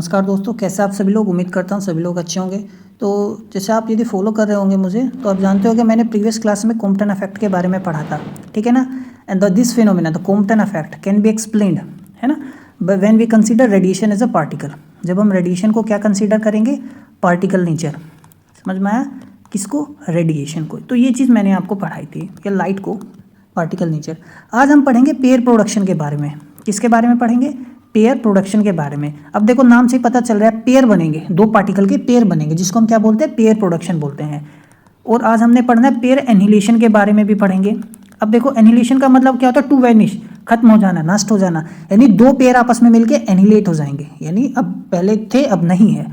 नमस्कार दोस्तों, कैसे आप सभी लोग। उम्मीद करता हूँ सभी लोग अच्छे होंगे। तो जैसे आप यदि फॉलो कर रहे होंगे मुझे, तो आप जानते हो कि मैंने प्रीवियस क्लास में कॉम्पटन इफेक्ट के बारे में पढ़ा था, ठीक है ना। And this phenomena the Compton effect can be explained, है ना, when we consider radiation as a particle. जब हम रेडिएशन को क्या कंसीडर करेंगे, पार्टिकल नेचर। समझ में आया, किसको, रेडिएशन को। तो ये चीज़ मैंने आपको पढ़ाई थी, या लाइट को पार्टिकल नेचर। आज हम पढ़ेंगे पेयर प्रोडक्शन के बारे में। किसके बारे में पढ़ेंगे, पेयर प्रोडक्शन के बारे में। अब देखो नाम से ही पता चल रहा है, पेयर बनेंगे, दो पार्टिकल के पेयर बनेंगे, जिसको हम क्या बोलते हैं, पेयर प्रोडक्शन बोलते हैं। और आज हमने पढ़ना है पेयर एनिहिलेशन के बारे में भी पढ़ेंगे। अब देखो एनिहिलेशन का मतलब क्या होता है, टू वैनिश, खत्म हो जाना, नष्ट हो जाना, यानी दो पेयर आपस में मिलकर एनिहिलेट हो जाएंगे, यानी अब पहले थे अब नहीं है।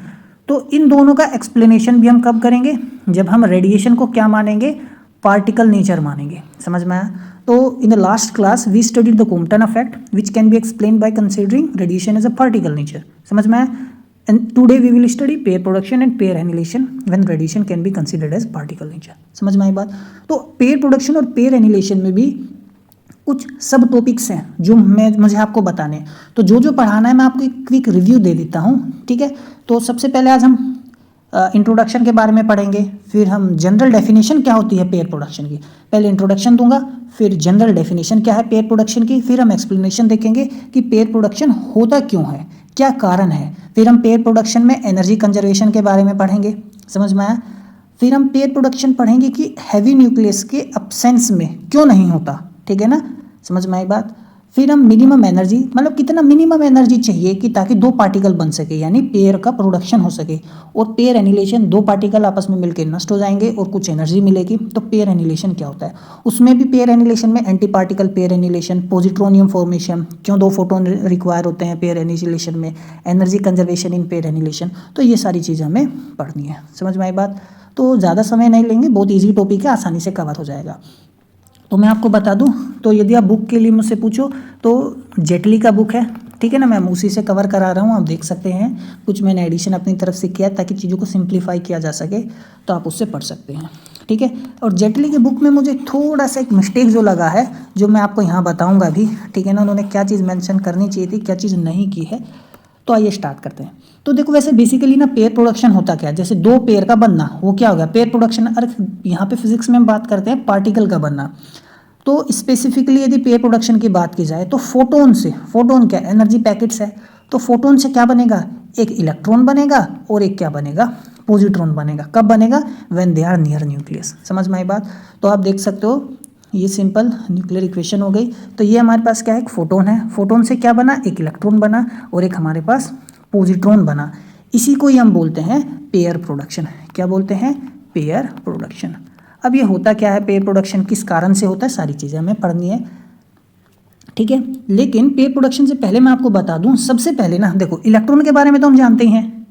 तो इन दोनों का एक्सप्लेनेशन भी हम कब करेंगे, जब हम रेडिएशन को क्या मानेंगे, पार्टिकल नेचर मानेंगे। समझ में आया। तो in the last class we studied the Compton effect which can be explain by considering radiation as a particle nature. समझ में आया। And today we will study pair production and pair annihilation when radiation can be considered as particle nature. समझ में आई बात। तो pair production और pair annihilation में भी कुछ सब टॉपिक्स हैं जो मुझे आपको बताने हैं। तो जो पढ़ाना है मैं आपको एक क्विक रिव्यू दे देता हूँ, ठीक है। तो सबसे पहले आज हम इंट्रोडक्शन के बारे में पढ़ेंगे, फिर हम जनरल डेफिनेशन क्या होती है पेयर प्रोडक्शन की, पहले इंट्रोडक्शन दूंगा, फिर जनरल डेफिनेशन क्या है पेयर प्रोडक्शन की, फिर हम एक्सप्लेनेशन देखेंगे कि पेयर प्रोडक्शन होता क्यों है, क्या कारण है, फिर हम पेयर प्रोडक्शन में एनर्जी कंजर्वेशन के बारे में पढ़ेंगे। समझ में आया। फिर हम पेयर प्रोडक्शन पढ़ेंगे कि हैवी न्यूक्लियस के अब्सेंस में क्यों नहीं होता, ठीक है ना। समझ में आई बात। फिर हम मिनिमम एनर्जी, मतलब कितना मिनिमम एनर्जी चाहिए कि ताकि दो पार्टिकल बन सके, यानी पेयर का प्रोडक्शन हो सके। और पेयर एनिहिलेशन, दो पार्टिकल आपस में मिलकर नष्ट हो जाएंगे और कुछ एनर्जी मिलेगी। तो पेयर एनिहिलेशन क्या होता है, उसमें भी पेयर एनिहिलेशन में anti particle pair annihilation, positronium formation, क्यों दो फोटोन रिक्वायर होते हैं पेयर एनिहिलेशन में, energy conservation in pair annihilation. तो ये सारी चीज़ें हमें पढ़नी है। समझ में आई बात। तो ज़्यादा समय नहीं लेंगे, बहुत ईजी टॉपिक है, आसानी से कवर हो जाएगा। तो मैं आपको बता दूं, तो यदि आप बुक के लिए मुझसे पूछो तो जेटली का बुक है, ठीक है ना, मैं उसी से कवर करा रहा हूँ। आप देख सकते हैं, कुछ मैंने एडिशन अपनी तरफ से किया ताकि चीज़ों को सिंप्लीफाई किया जा सके, तो आप उससे पढ़ सकते हैं, ठीक है। और जेटली के बुक में मुझे थोड़ा सा एक मिस्टेक जो लगा है, जो मैं आपको यहाँ बताऊँगा भी, ठीक है ना। उन्होंने क्या चीज़ मैंशन करनी चाहिए थी, क्या चीज़ नहीं की है। तो आइए स्टार्ट करते हैं। तो देखो वैसे बेसिकली ना पेयर प्रोडक्शन होता क्या है, जैसे दो पेयर का बनना, वो क्या हो गया पेयर प्रोडक्शन। अरे यहाँ पे फिजिक्स में हम बात करते हैं पार्टिकल का बनना। तो स्पेसिफिकली यदि पेयर प्रोडक्शन की बात की जाए तो फोटोन से, फोटोन क्या एनर्जी पैकेट्स है, तो फोटोन से क्या बनेगा, एक इलेक्ट्रॉन बनेगा और एक क्या बनेगा, पॉजिट्रॉन बनेगा। कब बनेगा, when they are near nucleus. समझ में आई बात। तो आप देख सकते हो ये सिंपल न्यूक्लियर इक्वेशन हो गई। तो ये हमारे पास क्या है, एक फोटोन है, फोटोन से क्या बना, एक इलेक्ट्रॉन बना और एक हमारे पास पॉजिट्रॉन बना। इसी को ही हम बोलते हैं पेयर प्रोडक्शन। क्या बोलते हैं, पेयर प्रोडक्शन। अब ये होता क्या है पेयर प्रोडक्शन, किस कारण से होता है, सारी चीज़ें हमें पढ़नी है, ठीक है। लेकिन पेयर प्रोडक्शन से पहले मैं आपको बता दूं, सबसे पहले ना देखो इलेक्ट्रॉन के बारे में तो हम जानते ही हैं,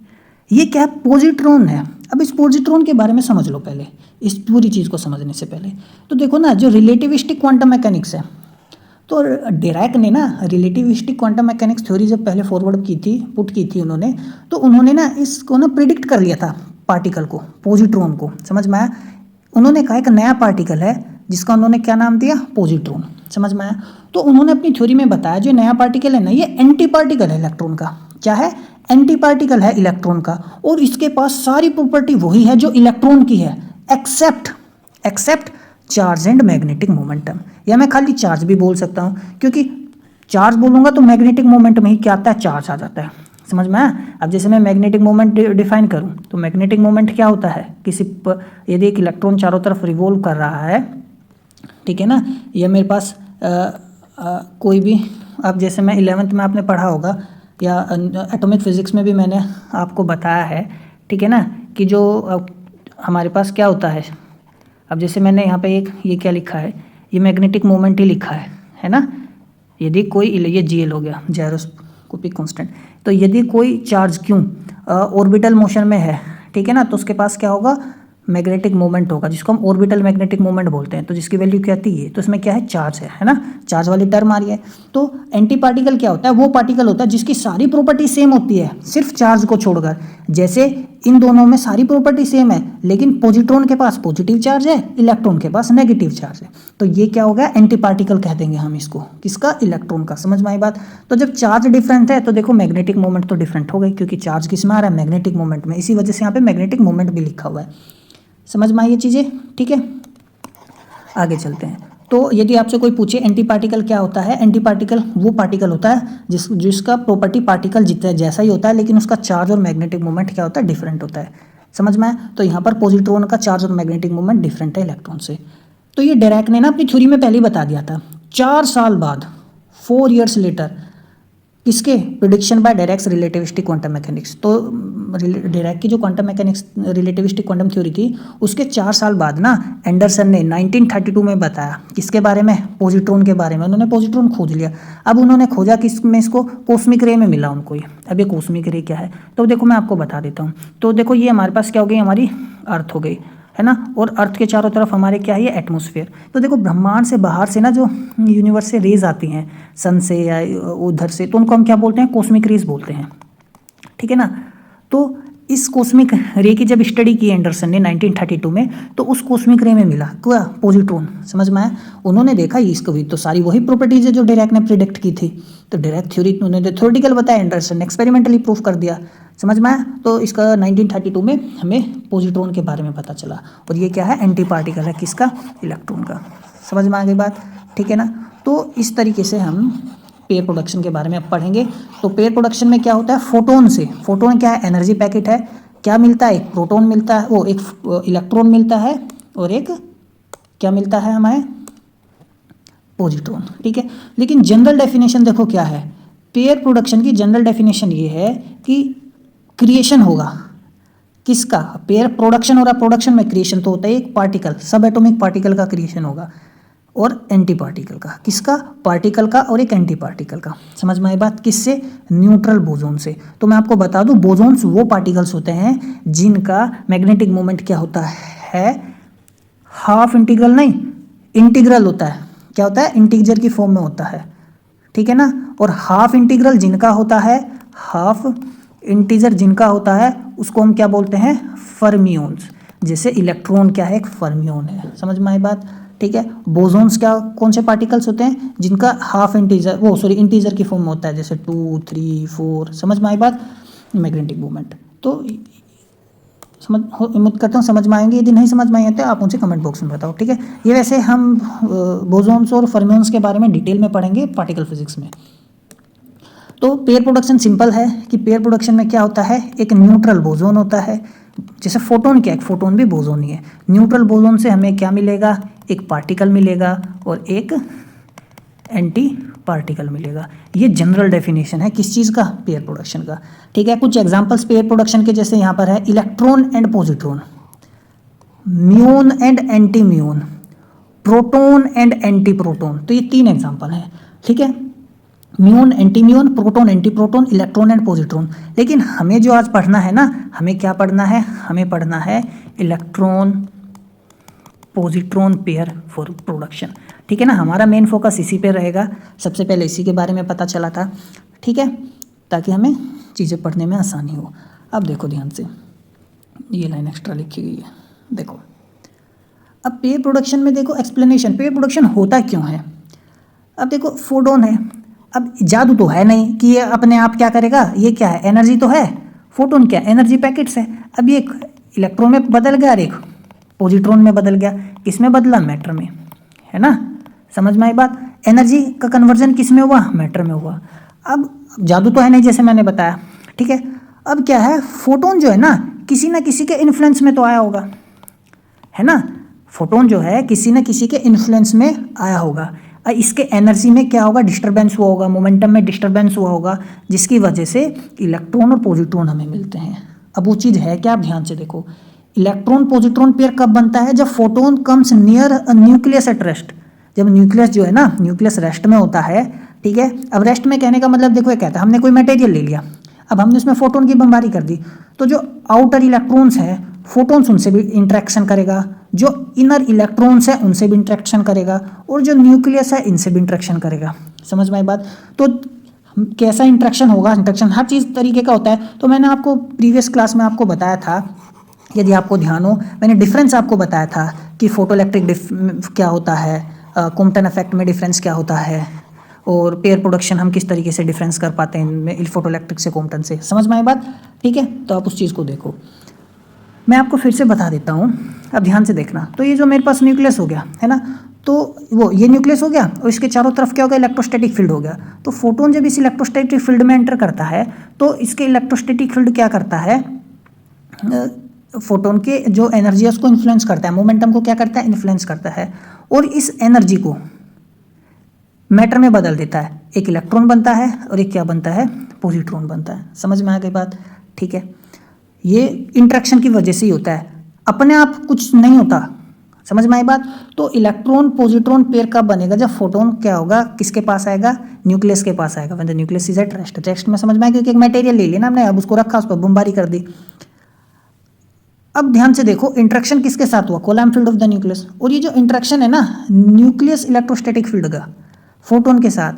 ये क्या है, पॉजिट्रॉन है। अब इस पॉजिट्रॉन के बारे में समझ लो पहले, इस पूरी चीज़ को समझने से पहले। तो देखो ना, जो रिलेटिविस्टिक क्वांटम मैकेनिक्स है, तो डिरैक ने ना रिलेटिविस्टिक क्वांटम मैकेनिक्स थ्योरी जब पहले फॉरवर्ड की थी, पुट की थी उन्होंने, तो उन्होंने ना इसको ना प्रिडिक्ट कर लिया था, पार्टिकल को, पॉजिट्रॉन को। समझ में आया। उन्होंने कहा एक नया पार्टिकल है जिसका उन्होंने क्या नाम दिया, पॉजिट्रॉन। समझ में आया। तो उन्होंने अपनी थ्योरी में बताया जो नया पार्टिकल है ना, ये एंटी पार्टिकल है इलेक्ट्रॉन का। क्या है, एंटी पार्टिकल है इलेक्ट्रॉन का, और इसके पास सारी प्रॉपर्टी वही है जो इलेक्ट्रॉन की है, except charge and magnetic momentum. या मैं खाली चार्ज भी बोल सकता हूँ, क्योंकि चार्ज बोलूंगा तो मैग्नेटिक मोमेंट में ही क्या आता है, चार्ज आ जाता है। समझ में आया। अब जैसे मैं मैग्नेटिक मोमेंट डिफाइन करूं, तो मैग्नेटिक मोमेंट क्या होता है, यदि एक इलेक्ट्रॉन चारों तरफ रिवॉल्व कर रहा है, ठीक है ना, या मेरे पास कोई भी, अब जैसे मैं 11th में आपने पढ़ा होगा, या एटॉमिक फिजिक्स में भी मैंने आपको बताया है, ठीक है ना, कि जो हमारे पास क्या होता है। अब जैसे मैंने यहाँ पे एक ये क्या लिखा है, ये मैग्नेटिक मोमेंट ही लिखा है ना। यदि कोई, ये जीएल हो गया, जायरोस्कोपिक कांस्टेंट। तो यदि कोई चार्ज क्यों ऑर्बिटल मोशन में है, ठीक है ना, तो उसके पास क्या होगा, मैग्नेटिक मोमेंट होगा, जिसको हम ऑर्बिटल मैग्नेटिक मोमेंट बोलते हैं। तो जिसकी वैल्यू क्या आती है, तो इसमें क्या है, चार्ज है ना, चार्ज वाली टर्म आ रही है। तो एंटी पार्टिकल क्या होता है, वो पार्टिकल होता है जिसकी सारी प्रॉपर्टी सेम होती है, सिर्फ चार्ज को छोड़कर। जैसे इन दोनों में सारी प्रॉपर्टी सेम है, लेकिन पॉजिट्रॉन के पास पॉजिटिव चार्ज है, इलेक्ट्रॉन के पास नेगेटिव चार्ज है। तो ये क्या हो गया, एंटी पार्टिकल कह देंगे हम इसको, किसका, इलेक्ट्रॉन का। समझ में आई बात। तो जब चार्ज डिफरेंट है तो देखो मैग्नेटिक मोमेंट तो डिफरेंट हो गई, क्योंकि चार्ज किस में आ रहा है, मैग्नेटिक मोमेंट में। इसी वजह से यहाँ पे मैग्नेटिक मोमेंट भी लिखा हुआ है। समझ में आई ये चीज़ें, ठीक है। आगे चलते हैं। तो यदि आपसे कोई पूछे एंटी पार्टिकल क्या होता है, एंटी पार्टिकल वो पार्टिकल होता है जिसका प्रॉपर्टी पार्टिकल जितना जैसा ही होता है, लेकिन उसका चार्ज और मैग्नेटिक मोमेंट क्या होता है, डिफरेंट होता है। समझ में आया। तो यहाँ पर पॉजिट्रॉन का चार्ज और मैग्नेटिक मोमेंट डिफरेंट है इलेक्ट्रॉन से। तो ये डिरैक ने ना अपनी थ्योरी में पहले ही बता दिया था। 4 साल बाद, 4 years लेटर, किसके, prediction by Dirac's relativistic quantum mechanics. तो डिरैक की जो quantum mechanics relativistic quantum theory थी, उसके 4 साल बाद ना एंडरसन ने 1932 में बताया, किसके बारे में, पॉजिट्रॉन के बारे में। उन्होंने पॉजिट्रॉन खोज लिया। अब उन्होंने खोजा किस में, इसको कॉस्मिक रे में मिला उनको ये। अब ये कॉस्मिक रे क्या है, तो देखो मैं आपको बता देता हूँ। तो देखो ये हमारे पास क्या हो गई, हमारी अर्थ हो गई, है ना, और अर्थ के चारों तरफ हमारे क्या है, ये एटमॉस्फेयर। तो देखो ब्रह्मांड से बाहर से ना जो यूनिवर्स से रेज आती हैं, सन से या उधर से, तो उनको हम क्या बोलते हैं, कॉस्मिक रेज बोलते हैं, ठीक है ना। तो इस कॉस्मिक रे की जब स्टडी की एंडरसन ने 1932 में, तो उस कॉस्मिक रे में मिला क्या, पॉजिट्रॉन। समझ में आया। उन्होंने देखा इसको भी तो सारी वही प्रॉपर्टीज है जो डिरैक ने प्रिडिक्ट की थी। तो डिरैक थ्योरी उन्होंने थ्योरेटिकल बताया, एंडरसन ने एक्सपेरिमेंटली प्रूफ कर दिया। समझ में आया। तो इसका 1932 में हमें पॉजिट्रॉन के बारे में पता चला, और ये क्या है, एंटी पार्टिकल है, किसका, इलेक्ट्रॉन का। समझ में आ गई बात, ठीक है ना। तो इस तरीके से हम पेयर प्रोडक्शन के बारे में अब पढ़ेंगे। तो पेयर प्रोडक्शन में क्या होता है, फोटोन से, फोटोन क्या है, एनर्जी पैकेट है। क्या मिलता है, एक प्रोटॉन मिलता है, वो एक इलेक्ट्रॉन मिलता है, और एक क्या मिलता है हमें, पॉजिट्रॉन, ठीक है। लेकिन जनरल डेफिनेशन देखो क्या है, पेयर प्रोडक्शन की जनरल डेफिनेशन ये है कि क्रिएशन होगा, किसका, पेयर प्रोडक्शन हो रहा, प्रोडक्शन में क्रिएशन तो होता है एक पार्टिकल, सब एटॉमिक पार्टिकल का क्रिएशन होगा, और एंटी पार्टिकल का, किसका, पार्टिकल का और एक एंटी पार्टिकल का। समझ में आई बात, किससे, न्यूट्रल बोजोन से। तो मैं आपको बता दूं, बोजोन्स वो पार्टिकल्स होते हैं जिनका मैग्नेटिक मोमेंट क्या होता है, हाफ इंटीग्रल नहीं, इंटीग्रल होता है। क्या होता है, इंटीजर की फॉर्म में होता है, ठीक है ना। और हाफ इंटीग्रल जिनका होता है, हाफ इंटीजर जिनका होता है, उसको हम क्या बोलते हैं, फर्मियोन्स। जैसे इलेक्ट्रॉन क्या है, एक फर्मियोन है। समझ में आई बात, ठीक है। बोसोन्स क्या, कौन से पार्टिकल्स होते हैं जिनका हाफ इंटीजर, वो सॉरी इंटीजर की फॉर्म में होता है, जैसे 2, 3, 4। समझ में आई बात, मैग्नेटिक मोमेंट। तो समझ उम्मीद करता हूँ समझ में आएंगे। यदि नहीं समझ में आए तो आप मुझे कमेंट बॉक्स में बताओ, ठीक है। ये वैसे हम बोसोन्स और फर्मियोन्स के बारे में डिटेल में पढ़ेंगे पार्टिकल फिजिक्स में। तो पेयर प्रोडक्शन सिंपल है कि पेयर प्रोडक्शन में क्या होता है, एक न्यूट्रल बोसोन होता है। जैसे फोटोन क्या है, फोटोन भी बोसोन ही है। न्यूट्रल बोसोन से हमें क्या मिलेगा, एक पार्टिकल मिलेगा और एक एंटी पार्टिकल मिलेगा। ये जनरल डेफिनेशन है किस चीज़ का, पेयर प्रोडक्शन का, ठीक है। कुछ एग्जांपल्स पेयर प्रोडक्शन के जैसे यहाँ पर है, electron and positron, muon and anti muon, proton and anti proton. तो ये 3 एग्जाम्पल हैं, ठीक है। Muon, anti muon, proton, anti proton, electron and positron. लेकिन हमें जो आज पढ़ना है ना, हमें क्या पढ़ना है, हमें पढ़ना है electron positron pair for production, ठीक है ना। हमारा मेन फोकस इसी पे रहेगा। सबसे पहले इसी के बारे में पता चला था, ठीक है, ताकि हमें चीज़ें पढ़ने में आसानी हो। अब देखो ध्यान से, ये लाइन एक्स्ट्रा लिखी गई है, देखो। अब पेयर प्रोडक्शन में देखो एक्सप्लेनेशन, पेयर प्रोडक्शन होता क्यों है। अब देखो फोटोन है, अब जादू तो है नहीं कि ये अपने आप क्या करेगा, ये क्या है, एनर्जी तो है। फोटोन क्या, एनर्जी पैकेट्स है। अब ये इलेक्ट्रॉन में बदल गया और एक पॉजिट्रॉन में बदल गया। किस में बदला, मैटर में, है ना। समझ में आई बात, एनर्जी का कन्वर्जन किस में हुआ, मैटर में हुआ। अब जादू तो है नहीं जैसे मैंने बताया, ठीक है। अब क्या है, फोटोन जो है ना, किसी ना किसी के इन्फ्लुएंस में तो आया होगा, है ना। फोटोन जो है किसी न किसी के इन्फ्लुएंस में आया होगा। इसके एनर्जी में क्या होगा, डिस्टर्बेंस हुआ होगा, मोमेंटम में डिस्टर्बेंस हुआ होगा, जिसकी वजह से इलेक्ट्रॉन और पॉजिट्रॉन हमें मिलते हैं। अब वो चीज़ है क्या, आप ध्यान से देखो। इलेक्ट्रॉन पॉजिट्रॉन पेयर कब बनता है, जब photon comes near a nucleus at rest. जब न्यूक्लियस जो है ना, न्यूक्लियस रेस्ट में होता है, ठीक है। अब रेस्ट में कहने का मतलब देखो, ये कहता है हमने कोई मटेरियल ले लिया, अब हमने उसमें फोटोन की बमबारी कर दी, तो जो आउटर इलेक्ट्रॉन्स हैं, फोटोन्स उनसे भी इंटरेक्शन करेगा, जो इनर इलेक्ट्रॉन्स है उनसे भी इंटरेक्शन करेगा, और जो न्यूक्लियस है इनसे भी इंटरेक्शन करेगा। समझ में आई बात। तो कैसा इंट्रैक्शन होगा, इंट्रैक्शन हर चीज़ तरीके का होता है। तो मैंने आपको प्रीवियस क्लास में आपको बताया था, यदि आपको ध्यान हो, मैंने डिफरेंस आपको बताया था कि फोटो इलेक्ट्रिक क्या होता है, कॉम्पटन इफेक्ट में डिफरेंस क्या होता है, और पेयर प्रोडक्शन हम किस तरीके से डिफरेंस कर पाते हैं इनमें फोटो इलेक्ट्रिक से कॉम्पटन से। समझ में आई बात? ठीक है, तो आप उस चीज़ को देखो, मैं आपको फिर से बता देता हूँ, अब ध्यान से देखना। तो ये जो मेरे पास न्यूक्लियस हो गया है ना, तो वो ये न्यूक्लियस हो गया और इसके चारों तरफ क्या हो गया, इलेक्ट्रोस्टैटिक फील्ड हो गया। तो फोटोन जब इस इलेक्ट्रोस्टैटिक फील्ड में एंटर करता है तो इसके इलेक्ट्रोस्टैटिक फील्ड क्या करता है, फोटोन के जो एनर्जी है उसको इन्फ्लुएंस करता है, मोमेंटम को क्या करता है, इन्फ्लुएंस करता है, और इस एनर्जी को मैटर में बदल देता है। एक इलेक्ट्रॉन बनता है और एक क्या बनता है, पॉजिट्रॉन बनता है। समझ में आ गई बात? ठीक है, ये इंट्रैक्शन की वजह से ही होता है, अपने आप कुछ नहीं होता। समझ में आई बात? तो इलेक्ट्रॉन पॉजिट्रॉन पेयर कब बनेगा, जब फोटोन क्या होगा, किसके पास आएगा, न्यूक्लियस के पास आएगा। When the nucleus is at rest. Rest में समझ में आया, क्योंकि एक मटेरियल ले लिया ना हमने, अब उसको रखा, उस पर बमबारी कर दी। अब ध्यान से देखो, इंट्रैक्शन किसके साथ हुआ, coulomb field of the nucleus. और ये जो इंट्रैक्शन है ना न्यूक्लियस इलेक्ट्रोस्टैटिक फील्ड का फोटोन के साथ,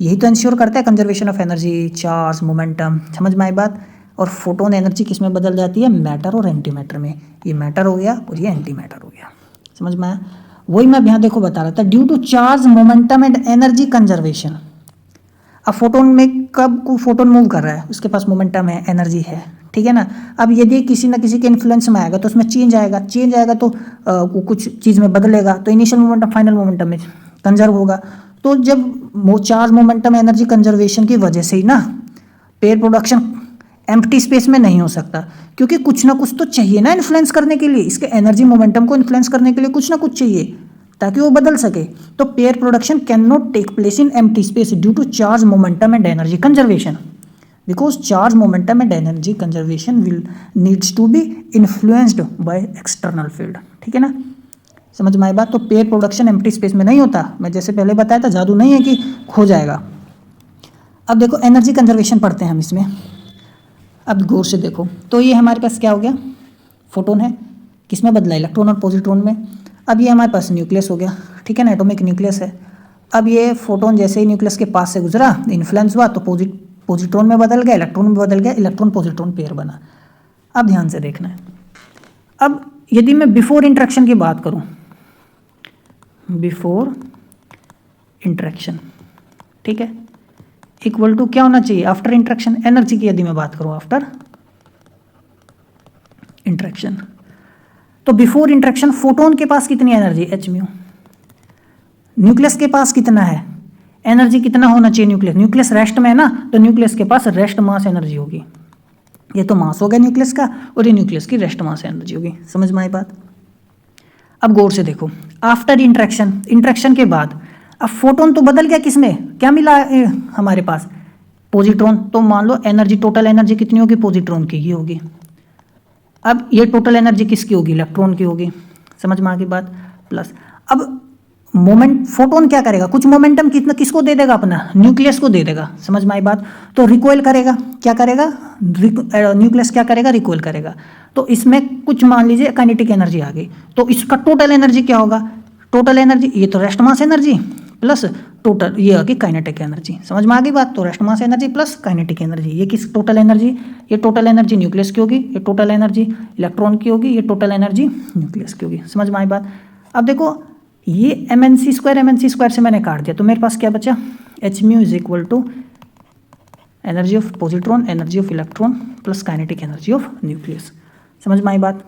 यही तो इंश्योर करता है conservation of energy, charge, momentum. समझ में आई बात? और फोटोन एनर्जी किस में बदल जाती है, मैटर और एंटी मैटर में। ये मैटर हो गया और ये एंटी मैटर हो गया। समझ में आया? वही मैं यहाँ देखो बता रहा था, due to charge, momentum and energy conservation. अब फोटोन में कब को फोटोन मूव कर रहा है, उसके पास मोमेंटम है, एनर्जी है, ठीक है ना। अब यदि किसी ना किसी के इन्फ्लुएंस में आएगा तो उसमें चेंज आएगा, चेंज आएगा तो कुछ चीज़ में बदलेगा, तो इनिशियल मोमेंटम फाइनल मोमेंटम में कंजर्व होगा। तो जब चार्ज, मोमेंटम, एनर्जी कंजर्वेशन की वजह से ही ना पेयर प्रोडक्शन एम्प्टी स्पेस में नहीं हो सकता, क्योंकि कुछ ना कुछ तो चाहिए ना इन्फ्लुएंस करने के लिए, इसके एनर्जी मोमेंटम को इन्फ्लुएंस करने के लिए कुछ ना कुछ चाहिए ताकि वो बदल सके। तो pair production can not take place in empty space due to charge, momentum and energy conservation, because charge, momentum and energy conservation will needs to be influenced by external field. ठीक है ना, समझ में आई बात? तो पेयर प्रोडक्शन एम्प्टी स्पेस में नहीं होता, मैं जैसे पहले बताया था, जादू नहीं है कि खो जाएगा। अब देखो एनर्जी कंजर्वेशन पढ़ते हैं हम इसमें, अब गौर से देखो। तो ये हमारे पास क्या हो गया, फोटोन है, किसमें बदला, इलेक्ट्रॉन और पॉजिट्रॉन में। अब ये हमारे पास न्यूक्लियस हो गया, ठीक है ना, एटॉमिक न्यूक्लियस है। अब ये फोटोन जैसे ही न्यूक्लियस के पास से गुजरा, इन्फ्लुएंस हुआ, तो पॉजिट्रॉन में बदल गया, इलेक्ट्रॉन में बदल गया, इलेक्ट्रॉन पॉजिट्रॉन पेयर बना। अब ध्यान से देखना है, अब यदि मैं बिफोर इंट्रैक्शन की बात करूं, बिफोर इंट्रैक्शन, ठीक है, इक्वल टू क्या होना चाहिए, आफ्टर इंट्रैक्शन। एनर्जी की यदि मैं बात करूं आफ्टर इंट्रैक्शन, तो बिफोर इंट्रैक्शन फोटोन के पास कितनी एनर्जी, एच म्यू। न्यूक्लियस के पास कितना है, एनर्जी कितना होना चाहिए, न्यूक्लियस रेस्ट में है ना, तो न्यूक्लियस के पास रेस्ट मास एनर्जी होगी। ये तो मास हो गया न्यूक्लियस का, और ये न्यूक्लियस की रेस्ट मास एनर्जी होगी। समझ में आई बात? अब गौर से देखो, आफ्टर इंट्रैक्शन, इंट्रैक्शन के बाद अब फोटोन तो बदल गया, किसमें क्या मिला हमारे पास, पॉजिट्रॉन। तो मान लो एनर्जी, टोटल एनर्जी कितनी होगी, पॉजिट्रॉन की ही होगी। अब ये टोटल एनर्जी किसकी होगी, इलेक्ट्रॉन की होगी। समझ में आ गई बात? प्लस अब मोमेंट, फोटोन क्या करेगा, कुछ मोमेंटम कितना किसको दे देगा, अपना न्यूक्लियस को दे देगा। समझ में आई बात? तो रिकॉइल करेगा, क्या करेगा, न्यूक्लियस क्या करेगा, रिकॉइल करेगा। तो इसमें कुछ मान लीजिए काइनेटिक एनर्जी आ गई, तो इसका टोटल एनर्जी क्या होगा, टोटल एनर्जी, ये तो rest mass energy plus total ये आ गई काइनेटिक एनर्जी। समझ में आ गई बात? तो rest mass energy plus kinetic energy, ये किस टोटल एनर्जी, ये टोटल एनर्जी न्यूक्लियस की होगी, ये टोटल एनर्जी इलेक्ट्रॉन की होगी, ये टोटल एनर्जी न्यूक्लियस की होगी। समझ में आई बात? अब देखो ये mnc स्क्वायर से मैंने काट दिया, तो मेरे पास क्या बचा, h mu is equal to energy of positron, energy of electron plus kinetic energy of nucleus. समझ में आई बात?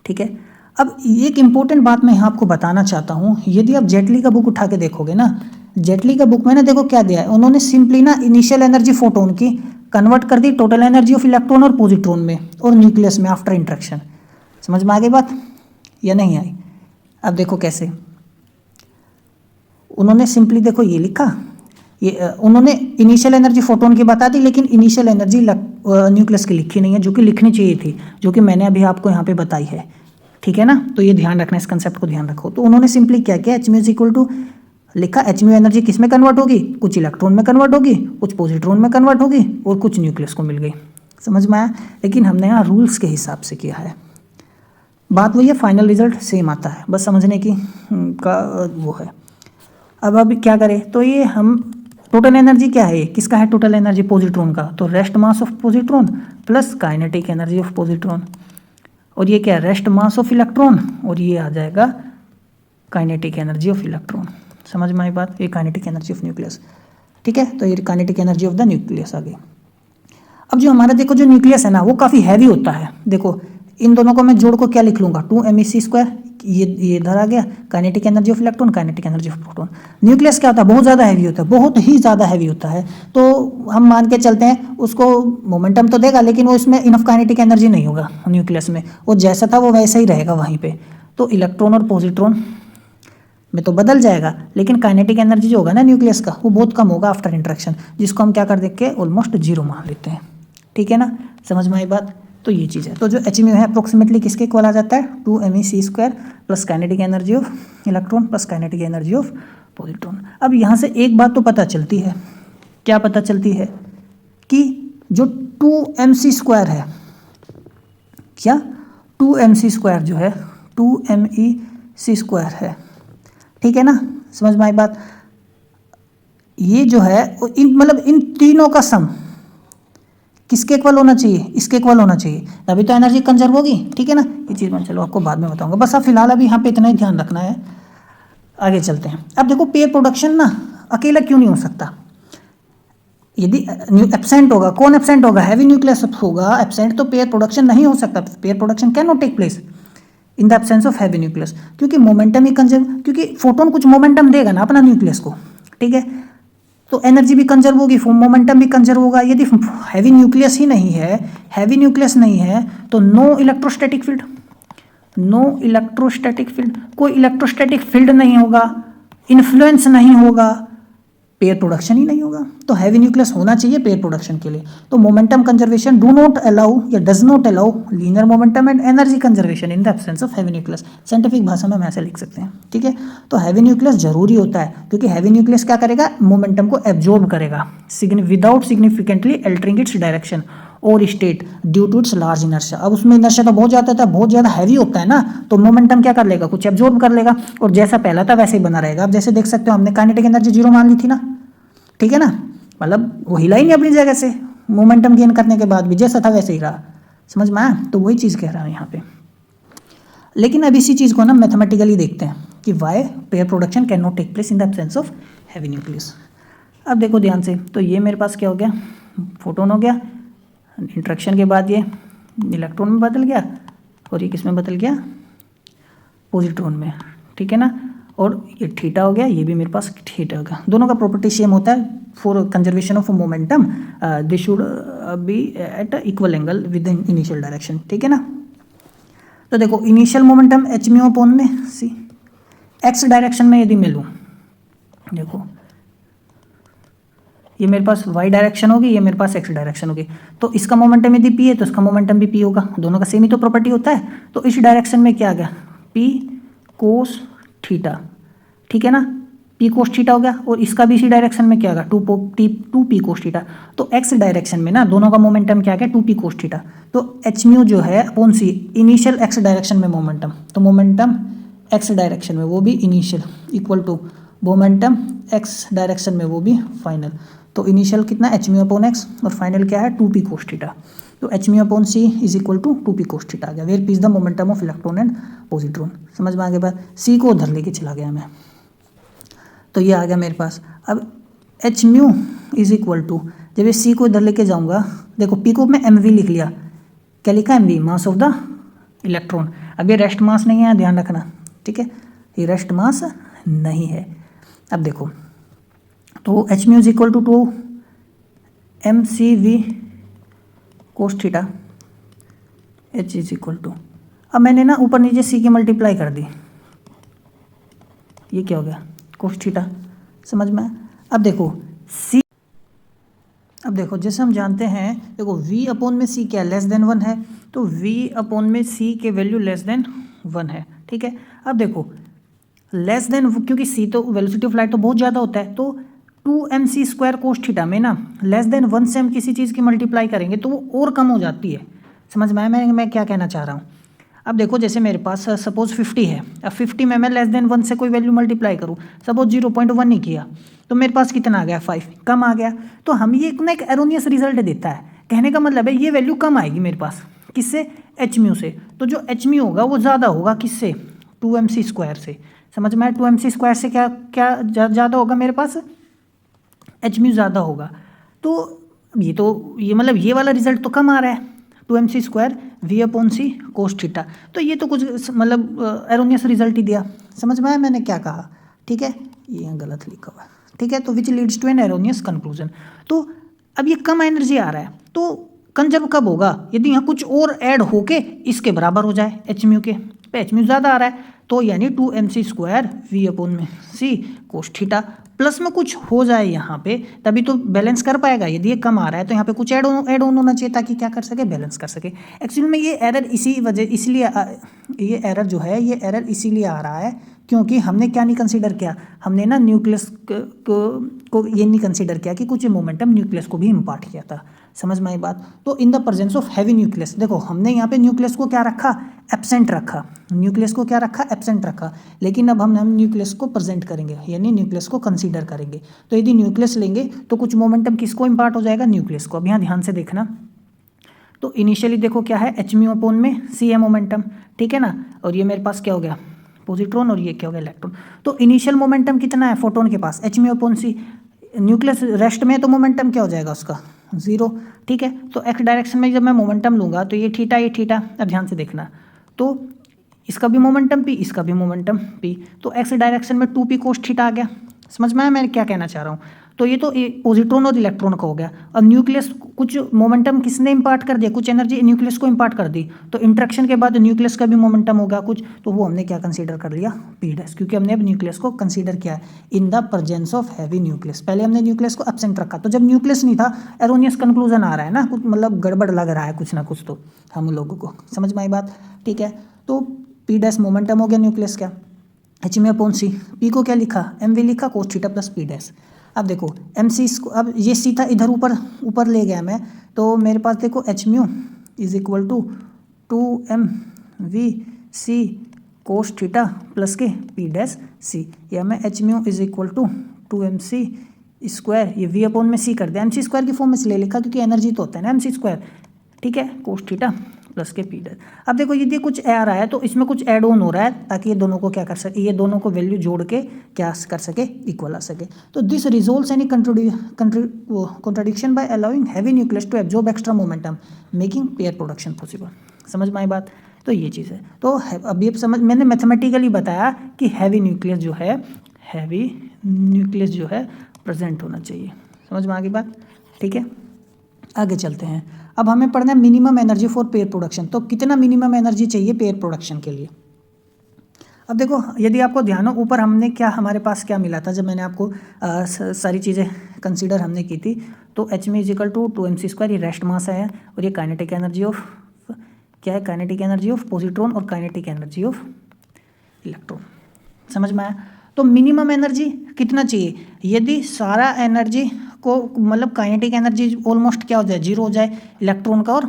ठीक है। अब एक इंपॉर्टेंट बात मैं यहाँ आपको बताना चाहता हूँ, यदि आप जेटली का बुक उठा के देखोगे ना, जेटली का बुक में ना देखो क्या दिया है, उन्होंने सिंपली ना इनिशियल एनर्जी फोटोन की कन्वर्ट कर दी टोटल एनर्जी ऑफ इलेक्ट्रॉन और पॉजिट्रॉन में और न्यूक्लियस में आफ्टर इंट्रैक्शन। समझ में आ गई बात या नहीं आई? अब देखो कैसे उन्होंने सिंपली देखो ये लिखा, ये उन्होंने इनिशियल एनर्जी फोटोन की बता दी, लेकिन इनिशियल एनर्जी न्यूक्लियस की लिखी नहीं है, जो कि लिखनी चाहिए थी, जो कि मैंने अभी आपको यहाँ पे बताई है। ठीक है ना, तो ये ध्यान रखना, इस कंसेप्ट को ध्यान रखो। तो उन्होंने सिंपली क्या किया, h mu is equal to लिखा, एच म्यू एनर्जी किस में कन्वर्ट होगी, कुछ इलेक्ट्रॉन में कन्वर्ट होगी, कुछ पॉजिट्रॉन में कन्वर्ट होगी और कुछ न्यूक्लियस को मिल गई। समझ में आया? लेकिन हमने यहाँ रूल्स के हिसाब से किया है, बात वही है, फाइनल रिजल्ट सेम आता है, बस समझने की का वो है। अब क्या करें, तो ये हम टोटल एनर्जी क्या है, किसका है टोटल एनर्जी, पॉजिट्रॉन का, तो rest mass of positron plus kinetic energy of positron, और ये क्या है, रेस्ट मास ऑफ इलेक्ट्रॉन, और ये आ जाएगा काइनेटिक एनर्जी ऑफ इलेक्ट्रॉन। समझ में आई बात, ये काइनेटिक एनर्जी ऑफ न्यूक्लियस, ठीक है। तो ये kinetic energy of the nucleus आ गई। अब जो हमारा देखो जो न्यूक्लियस है ना वो काफ़ी हैवी होता है। देखो इन दोनों को मैं जोड़ को क्या लिख लूँगा, 2mec², ये इधर आ गया, kinetic energy of electron, kinetic energy of proton. Nucleus क्या होता है, बहुत ज़्यादा हैवी होता है, बहुत ही ज़्यादा हैवी होता है। तो हम मान के चलते हैं उसको मोमेंटम तो देगा, लेकिन वो इसमें इनफ काइनेटिक एनर्जी नहीं होगा न्यूक्लियस में, वो जैसा था वो वैसा ही रहेगा वहीं पे। तो इलेक्ट्रॉन और पॉजिट्रॉन में तो बदल जाएगा, लेकिन काइनेटिक एनर्जी जो होगा ना न्यूक्लियस का वो बहुत कम होगा आफ्टर इंटरेक्शन, जिसको हम क्या कर देख के ऑलमोस्ट जीरो मान लेते हैं, ठीक है ना। समझ में आई बात, तो ये चीज़ है। तो जो एच म्यू है अप्रोक्सीमेटली किसके इक्वल आ जाता है, 2mec² plus kinetic energy of electron plus kinetic energy of positron. अब यहाँ से एक बात तो पता चलती है, क्या पता चलती है कि जो 2mc² है, क्या 2mc² जो है 2mec² है, ठीक है ना। समझ में आई बात, ये जो है मतलब इन तीनों का सम किसके इक्वल होना चाहिए, इसके इक्वल होना चाहिए, तभी तो एनर्जी कंजर्व होगी, ठीक है ना। ये चीज़ मैं चलो आपको बाद में बताऊंगा, बस अब फिलहाल अभी यहाँ पे इतना ही ध्यान रखना है। आगे चलते हैं। अब देखो पेयर प्रोडक्शन ना अकेला क्यों नहीं हो सकता, यदि एब्सेंट होगा, कौन एब्सेंट होगा, हैवी न्यूक्लियस होगा एब्सेंट, तो पेयर प्रोडक्शन नहीं हो सकता। Pair production can not take place in the absence of heavy nucleus, क्योंकि मोमेंटम ही कंजर्व, क्योंकि फोटोन कुछ मोमेंटम देगा ना अपना न्यूक्लियस को, ठीक है। तो एनर्जी भी कंजर्व होगी, मोमेंटम भी कंजर्व होगा। यदि हैवी न्यूक्लियस ही नहीं है, हैवी न्यूक्लियस नहीं है तो no electrostatic field, no electrostatic field, कोई इलेक्ट्रोस्टैटिक फील्ड नहीं होगा, इन्फ्लुएंस नहीं होगा, पेयर प्रोडक्शन ही नहीं होगा। तो हैवी न्यूक्लियस होना चाहिए पेयर प्रोडक्शन के लिए। तो momentum conservation do not allow या does not allow linear momentum and energy conservation in the absence of heavy nucleus. Scientific भाषा में हम ऐसे लिख सकते हैं, ठीक है। तो हैवी न्यूक्लियस जरूरी होता है, क्योंकि हैवी न्यूक्लियस क्या करेगा, मोमेंटम को एब्जॉर्ब करेगा without significantly altering its direction और state due to its large inertia. अब उसमें इनर्शिया तो बहुत ज़्यादा था, बहुत ज़्यादा हैवी होता है ना, तो मोमेंटम क्या कर लेगा, कुछ एब्जॉर्ब कर लेगा, और जैसा पहला था वैसे ही बना रहेगा। अब जैसे देख सकते हो हमने काइनेटिक एनर्जी जीरो मान ली थी ना, ठीक है ना, मतलब वो हिला ही नहीं अपनी जगह से, मोमेंटम गेन करने के बाद भी जैसा था वैसे ही रहा। समझ में आया, तो वही चीज़ कह रहा हूँ यहाँ पे। लेकिन अब इसी चीज़ को ना मैथमेटिकली देखते हैं कि why pair production can not take place in the absence of heavy nucleus. अब देखो ध्यान से, तो ये मेरे पास क्या हो गया, फोटोन हो गया, इंट्रैक्शन के बाद ये इलेक्ट्रॉन में बदल गया, और ये किस में बदल गया, पॉजिट्रॉन में, ठीक है ना। और ये थीटा हो गया, ये भी मेरे पास थीटा होगा। दोनों का प्रॉपर्टी सेम होता है, for conservation of momentum they should be at equal angle with in initial direction, ठीक है ना। तो देखो initial momentum h mu upon में सी, एक्स डायरेक्शन में यदि मैं लूँ, देखो ये मेरे पास वाई डायरेक्शन होगी, ये मेरे पास एक्स डायरेक्शन होगी, तो इसका मोमेंटम यदि पी है तो इसका मोमेंटम भी पी होगा, दोनों का सेम ही तो प्रॉपर्टी होता है। तो इस डायरेक्शन में क्या आ गया, पी कोस थीटा, ठीक है ना, पी कोस थीटा हो गया, और इसका भी इसी डायरेक्शन में क्या आ गया, टू पी कोस थीटा। तो एक्स डायरेक्शन में ना दोनों का मोमेंटम क्या आ गया, 2p कोस थीटा। तो एच म्यू जो है upon c, initial x direction में मोमेंटम, तो मोमेंटम एक्स डायरेक्शन में वो भी initial equal to momentum x direction में वो भी फाइनल। तो इनिशियल कितना, एच म्यू अपॉन एक्स, और फाइनल क्या है, 2p कोस थीटा। तो h mu upon C is equal to 2p cos theta आ गया, where P is the momentum of electron and positron. समझ में आ गया बात, सी को उधर लेके चला गया मैं, तो ये आ गया मेरे पास। अब h mu is equal to, जब ये सी को इधर लेके जाऊंगा, देखो पी को मैं एम वी लिख लिया, क्या लिखा, m v, mass of the electron. अब ये रेस्ट मास नहीं है, ध्यान रखना, ठीक है, ये रेस्ट मास नहीं है। अब देखो, तो h mu is equal to 2mc_v cos theta, h is equal to, अब मैंने ना ऊपर नीचे सी की मल्टीप्लाई कर दी, ये क्या हो गया, कोस थीटा। समझ में, अब देखो सी, अब देखो जैसे हम जानते हैं, देखो v अपॉन में c क्या लेस देन 1 है, तो v अपॉन में c के वैल्यू लेस देन 1 है, ठीक है। अब देखो लेस देन, क्योंकि c तो वेलोसिटी ऑफ लाइट तो बहुत ज़्यादा होता है, तो 2mc² कोस थीटा में ना लेस देन 1 से हम किसी चीज़ की मल्टीप्लाई करेंगे तो वो और कम हो जाती है। समझ में आया मैं क्या कहना चाह रहा हूँ। अब देखो जैसे मेरे पास सपोज 50 है, अब 50 में मैं लेस देन 1 से कोई वैल्यू मल्टीप्लाई करूँ, सपोज 0.1 ही किया तो मेरे पास कितना आ गया 5, कम आ गया। तो हम ये एक एरोनियस रिजल्ट देता है, कहने का मतलब है ये वैल्यू कम आएगी मेरे पास, किससे, एच म्यू से। तो जो एच म्यू होगा वो ज़्यादा होगा किससे, 2mc² से। समझ में आया, 2mc² से क्या क्या ज़्यादा होगा मेरे पास, एच म्यू ज़्यादा होगा। तो ये मतलब ये वाला रिजल्ट तो कम आ रहा है, 2mc² v/c cos थीटा। तो ये तो कुछ मतलब एरोनियस रिजल्ट ही दिया। समझ में आया मैंने क्या कहा, ठीक है, ये यहाँ गलत लिखा हुआ है, ठीक है। तो which leads to an erroneous conclusion. तो अब ये कम एनर्जी आ रहा है, तो कंजर्व कब होगा, यदि यहाँ कुछ और ऐड होके इसके बराबर हो जाए एच म्यू के, एच म्यू ज़्यादा आ रहा है तो यानी 2mc² v/c cos theta plus में कुछ हो जाए यहाँ पे, तभी तो बैलेंस कर पाएगा। यदि ये कम आ रहा है तो यहाँ पे कुछ ऐड ऑन होना चाहिए ताकि क्या कर सके, बैलेंस कर सके। एक्चुअली में ये एरर इसलिए ये एरर जो है ये एरर इसीलिए आ रहा है क्योंकि हमने क्या नहीं कंसीडर किया, हमने ना न्यूक्लियस को ये नहीं कंसीडर किया कि कुछ मोमेंटम न्यूक्लियस को भी इम्पार्ट किया था। समझ में आई बात। तो in the presence of heavy nucleus, देखो हमने यहाँ पे न्यूक्लियस को क्या रखा, एब्सेंट रखा, न्यूक्लियस को क्या रखा, एब्सेंट रखा। लेकिन अब हम न्यूक्लियस को प्रेजेंट करेंगे, यानी न्यूक्लियस को कंसीडर करेंगे। तो यदि न्यूक्लियस लेंगे तो कुछ मोमेंटम किसको इम्पार्ट हो जाएगा, न्यूक्लियस को। अब यहाँ ध्यान से देखना, तो इनिशियली देखो क्या है, एच म्यू अपॉन में सी है मोमेंटम, ठीक है ना, और ये मेरे पास क्या हो गया, पॉजिट्रॉन, और ये क्या हो गया, इलेक्ट्रॉन। तो इनिशियल मोमेंटम कितना है फोटोन के पास, एच म्यू अपॉन सी। न्यूक्लियस रेस्ट में तो मोमेंटम क्या हो जाएगा उसका, 0, ठीक है। तो एक्स डायरेक्शन में जब मैं मोमेंटम लूँगा तो ये थीटा, ये थीटा। अब ध्यान से देखना, तो इसका भी मोमेंटम p, इसका भी मोमेंटम p, तो एक्स डायरेक्शन में 2p cos थीटा आ गया। समझ में आया मैं क्या कहना चाह रहा हूँ। तो ये तो पॉजिट्रॉन और इलेक्ट्रॉन का हो गया। और न्यूक्लियस कुछ मोमेंटम किसने इंपार्ट कर दिया, कुछ एनर्जी न्यूक्लियस को इंपार्ट कर दी, तो इंट्रैक्शन के बाद न्यूक्लियस का भी मोमेंटम होगा कुछ, तो वो हमने क्या कंसीडर कर लिया, p डैश, क्योंकि हमने अब न्यूक्लियस को कंसीडर किया in the presence of heavy nucleus. पहले हमने न्यूक्लियस को एब्सेंट रखा, तो जब न्यूक्लियस नहीं था एरोनियस कंक्लूजन आ रहा है ना, कुछ मतलब गड़बड़ लग रहा है कुछ ना कुछ, तो हम लोगों को समझ में आई बात, ठीक है। तो p डैश मोमेंटम हो गया न्यूक्लियस का, एच म्यू अपॉन सी, p को क्या लिखा, mv लिखा cos theta plus p dash. अब देखो mc इसको, अब ये सीधा इधर ऊपर ले गया मैं, तो मेरे पास देखो h mu is equal to 2mv/c cos theta plus के p डैश c, या मैं h mu is equal to 2mc², ये v अपॉन में c कर दिया, mc² की फॉर्म में इसलिए लिखा क्योंकि एनर्जी तो होता है ना mc², ठीक है, cos थीटा प्लस के p डैश। अब देखो यदि कुछ आ रहा है तो इसमें कुछ ऐड ऑन हो रहा है ताकि ये दोनों को क्या कर सके, ये दोनों को वैल्यू जोड़ के क्या कर सके, इक्वल आ सके। तो this resolves any contradiction by allowing heavy nucleus to absorb extra momentum making pair production possible. समझ में आई बात। तो ये चीज़ है। तो अब ये समझ, मैंने मैथमेटिकली बताया कि हैवी न्यूक्लियस जो है प्रेजेंट होना चाहिए। समझ में आ गई बात, ठीक है। आगे चलते हैं। अब हमें पढ़ना है minimum energy for pair production. तो कितना मिनिमम एनर्जी चाहिए पेयर प्रोडक्शन के लिए। अब देखो यदि आपको ध्यान हो, ऊपर हमने क्या, हमारे पास क्या मिला था जब मैंने आपको सारी चीज़ें कंसीडर हमने की थी, तो h mu is equal to 2mc², ये रेस्ट मास है, और ये काइनेटिक एनर्जी ऑफ क्या है, काइनेटिक एनर्जी ऑफ पॉजिट्रॉन और काइनेटिक एनर्जी ऑफ इलेक्ट्रॉन। समझ में आया। तो मिनिमम एनर्जी कितना चाहिए, यदि सारा एनर्जी को मतलब काइनेटिक एनर्जी ऑलमोस्ट क्या हो जाए, 0 हो जाए, इलेक्ट्रॉन का और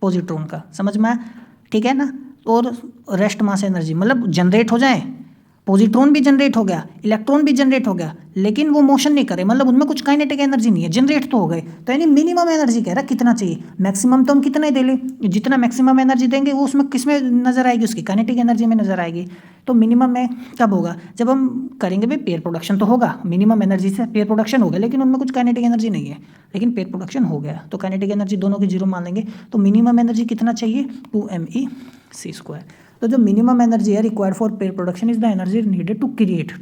पॉजिट्रॉन का। समझ में आया, ठीक है ना। और रेस्ट मास एनर्जी मतलब जनरेट हो जाए, पॉजिट्रॉन भी जनरेट हो गया, इलेक्ट्रॉन भी जनरेट हो गया, लेकिन वो मोशन नहीं करे, मतलब उनमें कुछ काइनेटिक एनर्जी नहीं है, जनरेट तो हो गए। तो यानी मिनिमम एनर्जी कह रहा कितना चाहिए, मैक्सिमम तो हम कितना ही दे लें, जितना मैक्सिमम एनर्जी देंगे वो उसमें किस में नजर आएगी, उसकी काइनेटिक एनर्जी में नजर आएगी। तो मिनिमम में कब होगा, जब हम करेंगे भाई पेयर प्रोडक्शन तो होगा, मिनिमम एनर्जी से पेयर प्रोडक्शन हो गया, लेकिन उनमें कुछ काइनेटिक एनर्जी नहीं है, लेकिन पेयर प्रोडक्शन हो गया, तो काइनेटिक एनर्जी दोनों की 0 मान लेंगे। तो मिनिमम एनर्जी कितना चाहिए, 2mec²। तो जो मिनिमम एनर्जी है required for pair production is the energy needed to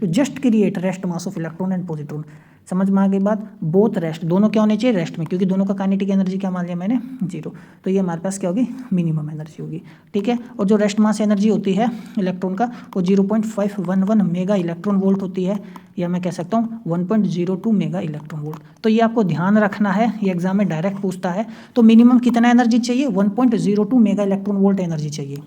just create rest mass of electron and positron. समझ में आ गई बात। बोथ रेस्ट, दोनों क्या होने चाहिए, रेस्ट में, क्योंकि दोनों का काइनेटिक एनर्जी क्या मान लिया मैंने, 0। तो ये हमारे पास क्या होगी, मिनिमम एनर्जी होगी, ठीक है। और जो रेस्ट मास एनर्जी होती है इलेक्ट्रॉन का वो 0.511 मेगा इलेक्ट्रॉन वोल्ट होती है, या मैं कह सकता हूँ 1.02 मेगा इलेक्ट्रॉन वोल्ट। तो ये आपको ध्यान रखना है, ये एग्जाम में डायरेक्ट पूछता है। तो मिनिमम कितना एनर्जी चाहिए, 1.02 मेगा इलेक्ट्रॉन वोल्ट एनर्जी चाहिए,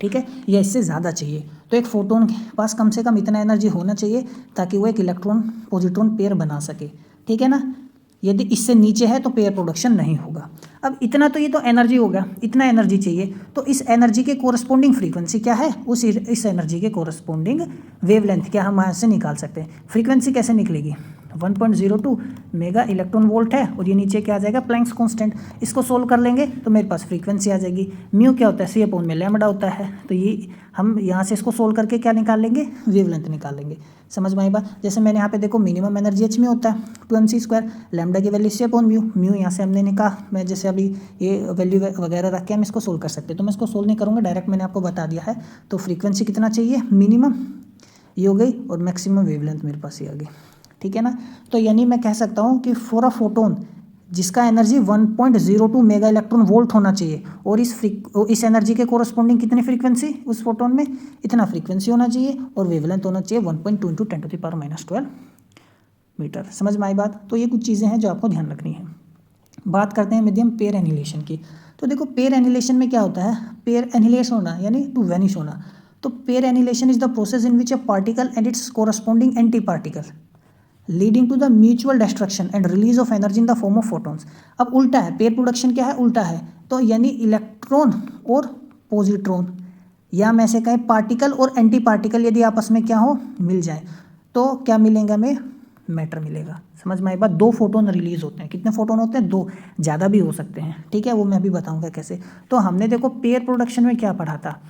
ठीक है, या इससे ज़्यादा चाहिए। तो एक फोटोन के पास कम से कम इतना एनर्जी होना चाहिए ताकि वो एक इलेक्ट्रॉन पॉजिट्रॉन पेयर बना सके, ठीक है ना। यदि इससे नीचे है तो पेयर प्रोडक्शन नहीं होगा। अब इतना तो ये तो एनर्जी हो गया, इतना एनर्जी चाहिए, तो इस एनर्जी के कोरस्पोंडिंग फ्रीक्वेंसी क्या है, इस एनर्जी के कोरस्पोंडिंग वेवलेंथ क्या हम यहाँ से निकाल सकते हैं। फ्रीक्वेंसी कैसे निकलेगी, 1.02 मेगा इलेक्ट्रॉन वोल्ट है और ये नीचे क्या आ जाएगा, प्लैंक्स कांस्टेंट। इसको सोल्व कर लेंगे तो मेरे पास फ्रीक्वेंसी आ जाएगी। म्यू क्या होता है, C अपॉन में लैम्डा होता है, तो ये हम यहाँ से इसको सोल्व करके क्या निकाल लेंगे, वेवलेंथ निकाल लेंगे। समझ में आई बात। जैसे मैंने यहाँ पे देखो मिनिमम एनर्जी एच में होता है 2mc², लैम्डा की value C upon mu, mu यहाँ से हमने निकाला, मैं जैसे अभी ये वैल्यू वगैरह रख के हम इसको सोल्व कर सकते हैं, तो मैं इसको सोल्व नहीं करूँगा, डायरेक्ट मैंने आपको बता दिया है। तो फ्रीक्वेंसी कितना चाहिए, मिनिमम ये हो गई, और मैक्सिमम वेवलेंथ मेरे पास ये आ गई, ठीक है ना। तो यानी मैं कह सकता हूँ कि फॉर अ फोटोन जिसका एनर्जी 1.02 मेगा इलेक्ट्रॉन वोल्ट होना चाहिए, और इस एनर्जी के कोरस्पोंडिंग कितनी फ्रीक्वेंसी उस फोटोन में, इतना फ्रीक्वेंसी होना चाहिए, और वेवलेंथ होना चाहिए 1.2 × 10⁻⁻12 मीटर। समझ में आई बात। तो ये कुछ चीज़ें हैं जो आपको ध्यान रखनी है। बात करते हैं मीडियम पेयर एनिहिलेशन की। तो देखो पेयर एनिहिलेशन में क्या होता है, पेयर एनिहिलेट होना यानी टू वैनिश होना। तो pair annihilation is the process in which a particle and its corresponding antiparticle leading to the mutual destruction and release of energy in the form of photons. अब उल्टा है, pair production क्या है, उल्टा है। तो यानी इलेक्ट्रॉन और पॉजिट्रॉन, या मैं से कहें पार्टिकल और एंटी पार्टिकल यदि आपस में क्या हो, मिल जाए, तो क्या मिलेगा, हमें मैटर मिलेगा। समझ में आई बात। 2 फोटोन रिलीज होते हैं। कितने फोटोन होते हैं, 2, ज़्यादा भी हो सकते हैं, ठीक है, वो मैं अभी बताऊंगा कैसे। तो हमने देखो पेयर प्रोडक्शन में क्या पढ़ा था,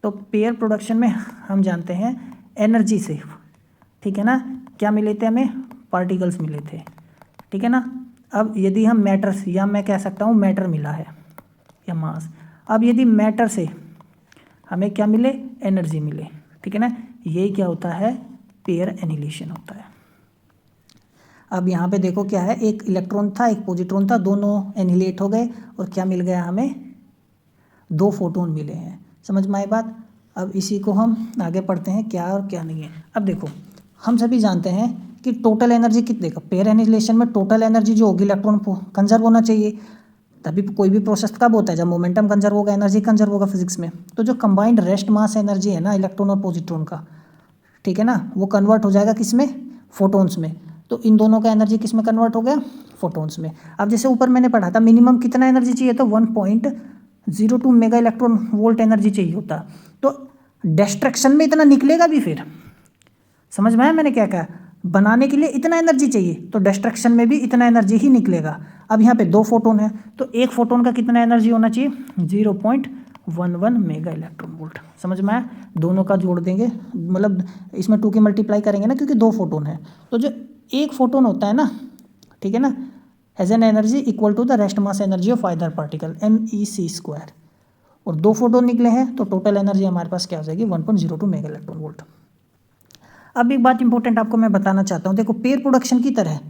तो पेयर प्रोडक्शन में हम जानते हैं एनर्जी से, ठीक है ना, क्या मिले थे हमें, पार्टिकल्स मिले थे, ठीक है ना। अब यदि हम मैटर, या मैं कह सकता हूँ मैटर मिला है या मास, अब यदि मैटर से हमें क्या मिले, एनर्जी मिले, ठीक है ना, यही क्या होता है, पेयर एनिहिलेशन होता है। अब यहाँ पे देखो क्या है, एक इलेक्ट्रॉन था एक पॉजिट्रॉन था, दोनों एनिहिलेट हो गए और क्या मिल गया हमें, 2 फोटोन मिले हैं। समझ में आई बात। अब इसी को हम आगे पढ़ते हैं क्या और क्या नहीं है। अब देखो हम सभी जानते हैं कि टोटल एनर्जी कितने का, पेयर एनिहिलेशन में टोटल एनर्जी जो होगी इलेक्ट्रॉन कंजर्व होना चाहिए, तभी कोई भी प्रोसेस कब होता है, जब मोमेंटम कंजर्व होगा, एनर्जी कंजर्व होगा फिजिक्स में। तो जो कंबाइंड रेस्ट मास एनर्जी है ना इलेक्ट्रॉन और पॉजिट्रॉन का, ठीक है ना, वो कन्वर्ट हो जाएगा किस में, फोटोन्स में। तो इन दोनों का एनर्जी किस में कन्वर्ट हो गया, फोटोन्स में। अब जैसे ऊपर मैंने पढ़ा था मिनिमम कितना एनर्जी चाहिए, तो 1.02 मेगा इलेक्ट्रॉन वोल्ट एनर्जी चाहिए होता, तो डिस्ट्रक्शन में इतना निकलेगा भी फिर। समझ में आया मैंने क्या कहा, बनाने के लिए इतना एनर्जी चाहिए, तो डिस्ट्रक्शन में भी इतना एनर्जी ही निकलेगा। अब यहाँ पे 2 फोटोन है, तो एक फोटोन का कितना एनर्जी होना चाहिए, 0.11 मेगा इलेक्ट्रॉन वोल्ट। समझ में आया। दोनों का जोड़ देंगे, मतलब इसमें 2 की मल्टीप्लाई करेंगे ना, क्योंकि 2 फोटोन है, तो जो एक फोटोन होता है ना, ठीक है ना, has an energy equal to the rest mass energy of either particle MEC², और 2 फोटोन निकले हैं, तो टोटल एनर्जी हमारे पास क्या हो जाएगी, 1.02 मेगा इलेक्ट्रॉन वोल्ट। अब एक बात इंपॉर्टेंट आपको मैं बताना चाहता हूँ, देखो पेयर प्रोडक्शन की तरह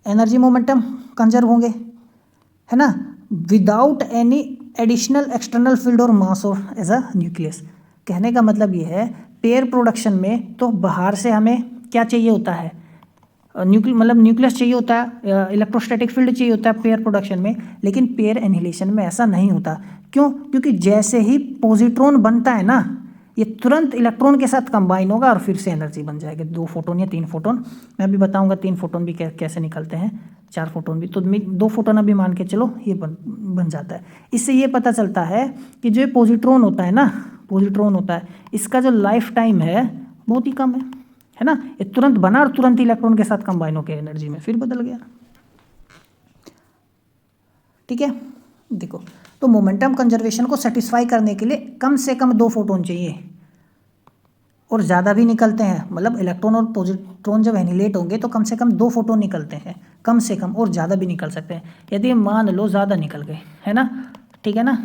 एनर्जी मोमेंटम कंजर्व होंगे, है ना, without any additional external field और मास और एज अ न्यूक्लियस। कहने का मतलब ये है पेयर प्रोडक्शन में तो बाहर से हमें क्या चाहिए होता है, न्यूक्लियस चाहिए होता है, इलेक्ट्रोस्टैटिक फील्ड चाहिए होता है पेयर प्रोडक्शन में, लेकिन पेयर एनिहिलेशन में ऐसा नहीं होता। क्यों, क्योंकि जैसे ही पॉजिट्रॉन बनता है ना, ये तुरंत इलेक्ट्रॉन के साथ कंबाइन होगा और फिर से एनर्जी बन जाएगी, 2 फोटोन या 3 फोटोन। मैं अभी बताऊंगा 3 फोटोन भी कैसे निकलते हैं, 4 फोटोन भी, तो 2 फोटोन अभी मान के चलो ये बन जाता है। इससे ये पता चलता है कि जो पॉजिट्रॉन होता है ना, पॉजिट्रॉन होता है, इसका जो लाइफ टाइम है बहुत ही कम है ना, ये तुरंत बना और तुरंत इलेक्ट्रॉन के साथ कंबाइन होकर एनर्जी में फिर बदल गया, ठीक है। देखो तो मोमेंटम कंजर्वेशन को सेटिस्फाई करने के लिए कम से कम 2 फोटोन चाहिए, और ज़्यादा भी निकलते हैं, मतलब इलेक्ट्रॉन और पॉजिट्रॉन जब एनिहिलेट होंगे तो कम से कम 2 फोटोन निकलते हैं, कम से कम, और ज़्यादा भी निकल सकते हैं। यदि मान लो ज़्यादा निकल गए, है ना, ठीक है ना,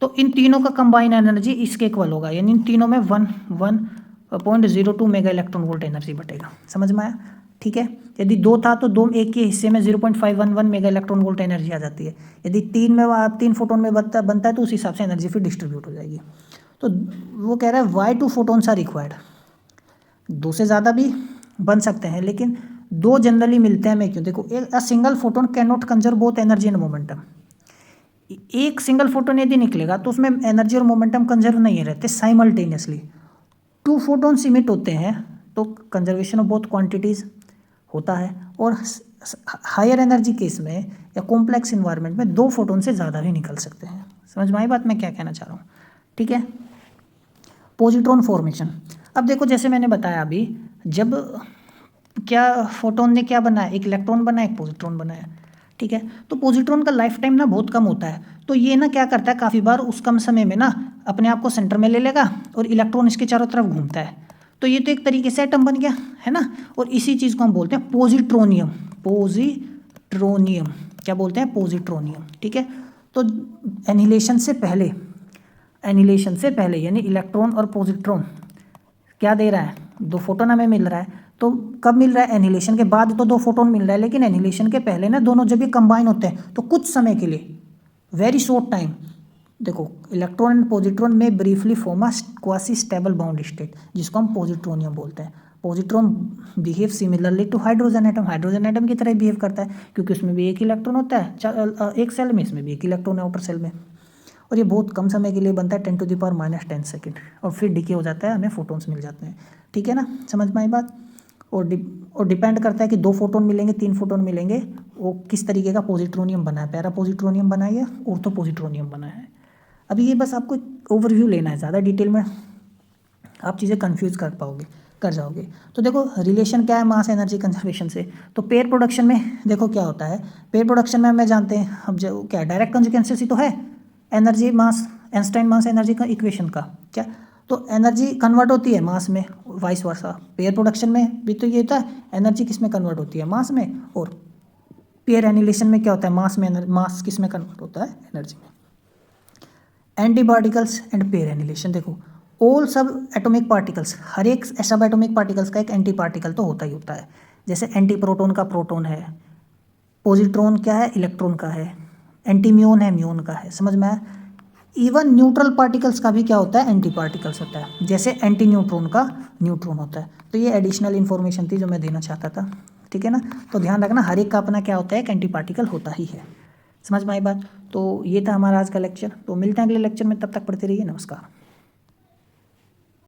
तो इन तीनों का कंबाइन एनर्जी इसके इक्वल होगा, यानी इन तीनों में 1.02 मेगा इलेक्ट्रॉन वोल्ट एनर्जी बटेगा। समझ में आया, ठीक है। यदि 2 था तो 2 एक के हिस्से में 0.511 मेगा इलेक्ट्रॉन वोल्ट एनर्जी आ जाती है। यदि 3 फोटोन में बनता है तो उस हिसाब से एनर्जी फिर डिस्ट्रीब्यूट हो जाएगी। तो वो कह रहा है वाई 2 फोटोन्स आर रिक्वायर्ड, 2 से ज़्यादा भी बन सकते हैं, लेकिन 2 जनरली मिलते हैं। मैं क्यों, देखो a single photon can not conserve both energy and momentum. एक सिंगल फोटोन यदि निकलेगा तो उसमें एनर्जी और मोमेंटम कंजर्व नहीं रहते साइमल्टेनियसली। 2 फोटोन इमिट होते हैं तो कंजर्वेशन ऑफ बोथ क्वांटिटीज़ होता है, और हायर एनर्जी केस में या कॉम्प्लेक्स इन्वायरमेंट में 2 फोटोन से ज़्यादा भी निकल सकते हैं। समझ में आई बात मैं क्या कहना चाह रहा हूँ? ठीक है। पॉजिट्रॉन फॉर्मेशन, अब देखो जैसे मैंने बताया अभी, जब क्या फोटोन ने क्या बनाया, एक इलेक्ट्रॉन बनाया, एक पॉजिट्रॉन बनाया, ठीक है। तो पॉजिट्रॉन का लाइफ टाइम ना बहुत कम होता है, तो ये ना क्या करता है, काफ़ी बार उस कम समय में ना अपने आप को सेंटर में ले लेगा और इलेक्ट्रॉन इसके चारों तरफ घूमता है। तो ये तो एक तरीके से एटम बन गया, है ना। और इसी चीज़ को हम बोलते हैं पॉजिट्रोनियम। पॉजिट्रोनियम क्या बोलते हैं? पॉजिट्रोनियम, ठीक है। तो एनिहिलेशन से पहले यानी इलेक्ट्रॉन और पॉजिट्रॉन क्या दे रहा है, 2 फोटोन हमें मिल रहा है। तो कब मिल रहा है? एनिहिलेशन के बाद तो 2 फोटोन मिल रहा है, लेकिन एनिहिलेशन के पहले ना दोनों जब ये कंबाइन होते हैं तो कुछ समय के लिए, वेरी शॉर्ट टाइम, देखो इलेक्ट्रॉन एंड पॉजिट्रॉन में briefly form a quasi stable bound state, जिसको हम पॉजिट्रोनियम बोलते हैं। Positron behave similarly to hydrogen atom, hydrogen atom की तरह बिहेव करता है, क्योंकि उसमें भी एक इलेक्ट्रॉन होता है एक सेल में, इसमें भी एक इलेक्ट्रॉन है आउटर सेल में, और ये बहुत कम समय के लिए बनता है, 10⁻⁻10 सेकेंड, और फिर डिके हो जाता है, हमें फोटोन्स मिल जाते हैं। ठीक है ना, समझ में आई बात। और डिपेंड करता है कि 2 फोटोन मिलेंगे, 3 फोटोन मिलेंगे, वो किस तरीके का पॉजिट्रोनियम बना है, पैरा पॉजिट्रोनियम बना है या ऑर्थो पॉजिट्रोनियम बना है। अभी ये बस आपको ओवरव्यू लेना है, ज़्यादा डिटेल में आप चीज़ें कंफ्यूज कर जाओगे। तो देखो रिलेशन क्या है मास एनर्जी कंजर्वेशन से। तो पेयर प्रोडक्शन में देखो क्या होता है, पेयर प्रोडक्शन में हमें जानते हैं, अब जो क्या डायरेक्ट कंजुगेंसी तो है एनर्जी मास आइंस्टाइन मास एनर्जी का इक्वेशन का, क्या तो एनर्जी कन्वर्ट होती है मास में, वाइस वर्सा। पेयर प्रोडक्शन में भी तो ये होता है, एनर्जी किस में कन्वर्ट होती है, मास में, और पेयर एनिहिलेशन में क्या होता है, मास में, मास किस में कन्वर्ट होता है, एनर्जी में। Anti particles and pair annihilation, देखो ऑल सब एटॉमिक पार्टिकल्स, हर एक सब एटॉमिक पार्टिकल्स का एक एंटी पार्टिकल तो होता ही होता है। जैसे एंटी प्रोटॉन का प्रोटॉन है, पॉजिट्रॉन क्या है, इलेक्ट्रॉन का है, एंटी म्यून है, म्यून का है, समझ में आया। इवन न्यूट्रल पार्टिकल्स का भी क्या होता है, एंटी पार्टिकल्स होता है, जैसे एंटी न्यूट्रॉन का न्यूट्रॉन होता है। तो ये एडिशनल इन्फॉर्मेशन थी जो मैं देना चाहता था, ठीक है ना। तो ध्यान रखना हर एक का अपना क्या होता है, एक एंटी पार्टिकल होता ही है। समझ में आई बात। तो ये था हमारा आज का लेक्चर, तो मिलते हैं अगले लेक्चर में, तब तक पढ़ते रहिए, नमस्कार।